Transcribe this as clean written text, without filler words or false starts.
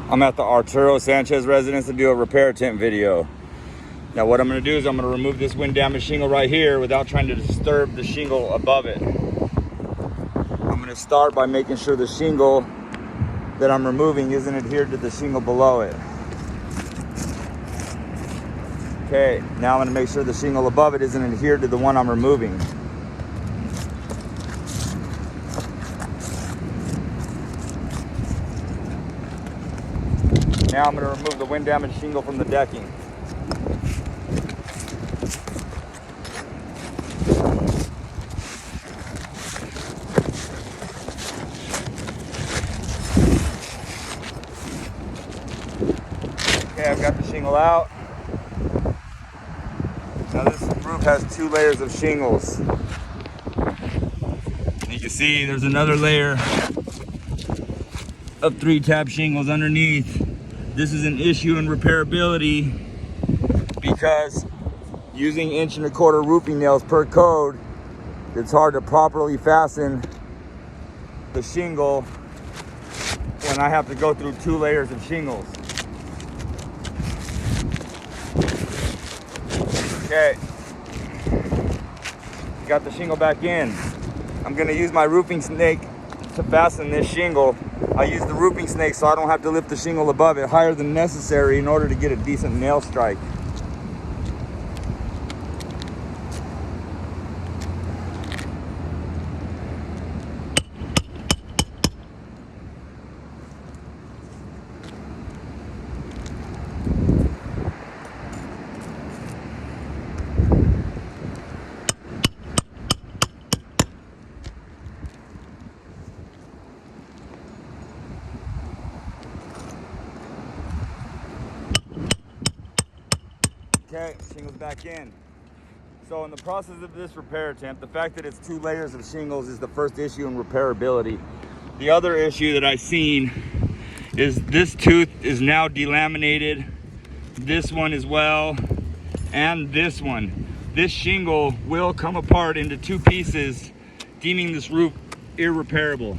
I'm at the Arturo Sanchez residence to do a repair attempt video. Now what I'm going to do is I'm going to remove this wind damaged shingle right here without trying to disturb the shingle above it. I'm going to start by making sure the shingle that I'm removing isn't adhered to the shingle below it. Okay, now I'm going to make sure the shingle above it isn't adhered to the one I'm removing. Now I'm going to remove the wind damaged shingle from the decking. Okay, I've got the shingle out. Now this roof has 2 layers of shingles. You can see there's another layer of 3 tab shingles underneath. This is an issue in repairability because using 1 1/4" roofing nails per code, it's hard to properly fasten the shingle when I have to go through 2 layers of shingles. Okay, got the shingle back in. I'm gonna use my roofing snake to fasten this shingle. I use the roofing snake so I don't have to lift the shingle above it higher than necessary in order to get a decent nail strike. Okay, shingles back in. So in the process of this repair attempt, the fact that it's 2 layers of shingles is the first issue in repairability. The other issue that I've seen is this tooth is now delaminated, this one as well, and this one. This shingle will come apart into 2 pieces, deeming this roof irreparable.